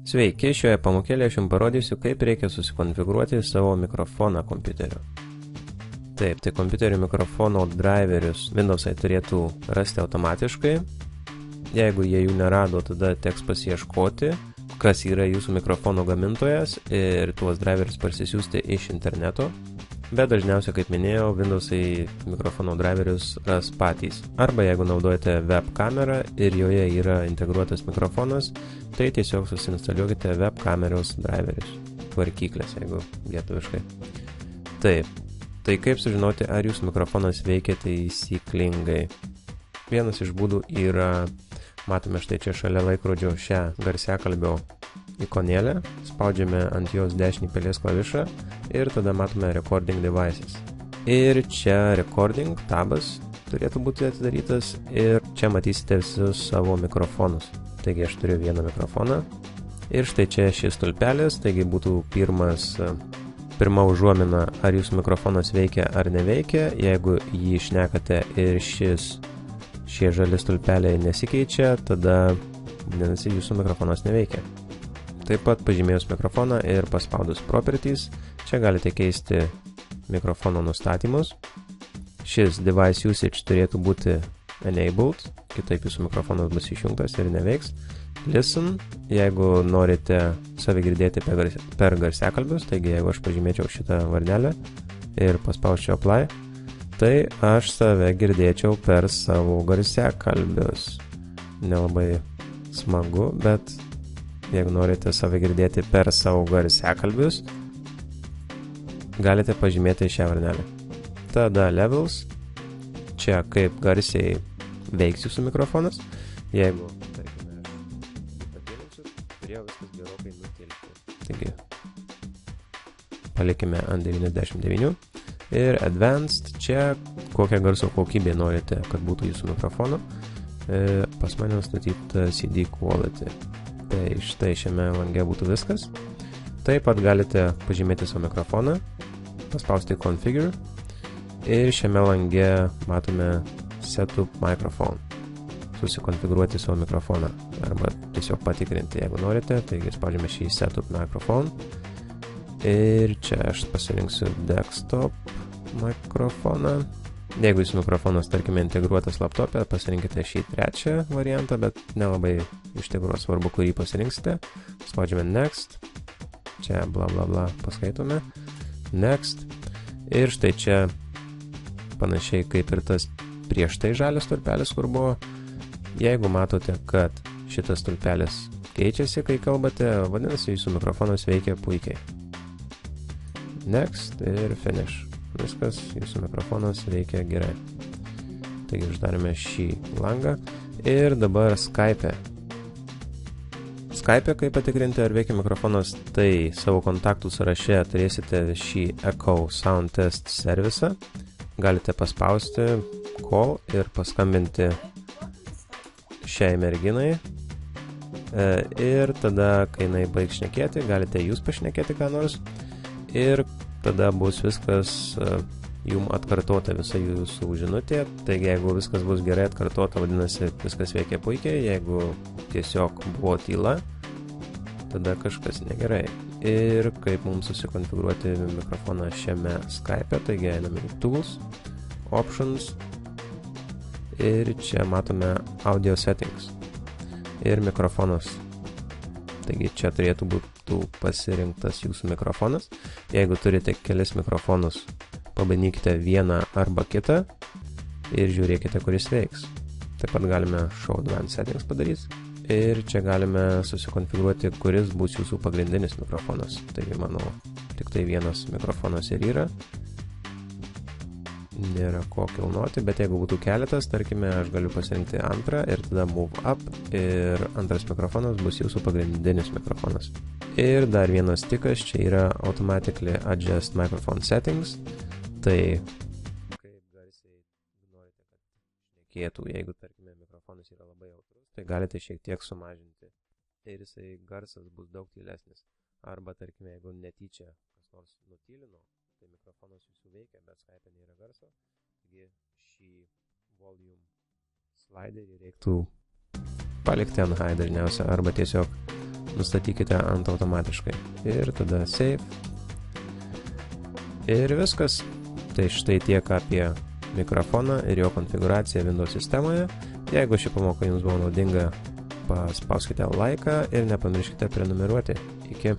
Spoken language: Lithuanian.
Sveiki, šioje pamokėlėje aš jums parodysiu, kaip reikia susikonfigūruoti savo mikrofoną kompiuteriu. Taip, tai kompiuterio mikrofono driverius Windows'ai turėtų rasti automatiškai. Jeigu jie jų nerado, tada teks pasiieškoti, kas yra jūsų mikrofono gamintojas ir tuos driverius parsisiųsti iš interneto. Bet dažniausiai, kaip minėjau, Windows'ai mikrofono driverius ras patys. Arba jeigu naudojate web kamerą ir joje yra integruotas mikrofonas, tai tiesiog susinstaliuokite web kameros driverius. Varkyklės, jeigu lietuviškai. Taip, tai kaip sužinoti, ar jūsų mikrofonas veikia taisyklingai? Vienas iš būdų yra, matome štai čia šalia laikrodžio šią garsiakalbio ikonėlę, spaudžiame ant jos dešinį pelės klavišą ir tada matome Recording Devices. Ir čia Recording tabas turėtų būti atidarytas ir čia matysite visus savo mikrofonus. Taigi aš turiu vieną mikrofoną ir štai čia šis stulpelis, taigi būtų pirma užuomina, ar jūsų mikrofonas veikia ar neveikia. Jeigu jį šnekate ir šie žali stulpeliai nesikeičia, tada vadinasi jūsų mikrofonas neveikia. Taip pat pažymėjus mikrofoną ir paspaudus Properties, čia galite keisti mikrofono nustatymus. Šis Device Usage turėtų būti Enabled, kitaip jūsų mikrofonas bus išjungtas ir neveiks. Listen, jeigu norite save girdėti per garsiakalbius, taigi jeigu aš pažymėčiau šitą varnelę ir paspausčiau Apply, tai aš save girdėčiau per savo garsiakalbius. Nelabai smagu, bet jeigu norite save girdėti per savo garsiakalbius, galite pažymėti šią varnelę. Tada Levels, čia kaip garsiai veiks jūsų mikrofonas. Jeigu, tarkime, aš patyrinsiu, turėjo viskas gerokai nutilti. Taigi, palikime ant 99. Ir Advanced, čia kokią garso kokybę norite, kad būtų jūsų mikrofono. Pas mane nustatyta CD Quality. Tai štai šiame lange būtų viskas. Taip pat galite pažymėti savo mikrofoną, paspausti Configure ir šiame lange matome Setup Microphone. Susikonfigūruoti savo mikrofoną arba tiesiog patikrinti, jeigu norite. Taigi spaudžiame šį Setup Microphone ir čia aš pasirinksiu Desktop mikrofoną. Jeigu jūsų mikrofonas, tarkime, integruotas laptopė, pasirinkite šį trečią variantą, bet nelabai iš tikrųjų svarbu, kurį pasirinksite. Spaudžiame Next. Čia bla bla bla paskaitome. Next. Ir štai čia panašiai kaip ir tas prieš tai žalias stulpelis, kur buvo. Jeigu matote, kad šitas stulpelis keičiasi, kai kalbate, vadinasi, jūsų mikrofonas veikia puikiai. Next ir Finish. Viskas, jūsų mikrofonas veikia gerai. Taigi uždarėme šį langą. Ir dabar Skype. Skype, kaip patikrinti, ar veikia mikrofonas, tai savo kontaktų sąraše turėsite šį Echo Sound Test servisą. Galite paspausti Call ir paskambinti šiai merginai. Ir tada, kai jinai baigs šnekėti, galite jūs pašnekėti ką nors. Ir tada bus viskas jum atkartota visa jūsų žinutė. Taigi, jeigu viskas bus gerai atkartota, vadinasi, viskas veikia puikiai. Jeigu tiesiog buvo tyla, tada kažkas negerai. Ir kaip mums susikonfigūruoti mikrofoną šiame Skype, taigi einame į Tools, Options ir čia matome Audio Settings ir mikrofonas. Taigi čia turėtų būti pasirinktas jūsų mikrofonas. Jeigu turite kelis mikrofonus, pabandykite vieną arba kitą ir žiūrėkite, kuris veiks. Taip pat galime Show Advanced Settings padaryti ir čia galime susikonfigūruoti, kuris bus jūsų pagrindinis mikrofonas. Taigi, manau, tik tai vienas mikrofonas ir yra. Nėra ko kilnoti, bet jeigu būtų keletas, tarkime, aš galiu pasirinkti antrą ir tada Move Up ir antras mikrofonas bus jūsų pagrindinis mikrofonas. Ir dar vienas tikas, čia yra Automatically Adjust Microphone Settings. Tai kaip garsiai norite, kad šnekėtų, jeigu, tarkime, mikrofonas yra labai jautrus, tai galite šiek tiek sumažinti ir jisai garsas bus daug tylesnis. Arba, tarkime, jeigu netyčia kas nors nutylino, tai mikrofonas jūsų veikia, bet Skype nėra garso. Taigi šį volume sliderį reiktų palikti ant high dažniausia, arba tiesiog nustatykite ant automatiškai. Ir tada save. Ir viskas. Tai štai tiek apie mikrofoną ir jo konfiguraciją Windows sistemoje. Jeigu ši pamoka jums buvo naudinga, paspauskite laiką ir nepamirškite prenumeruoti. Iki.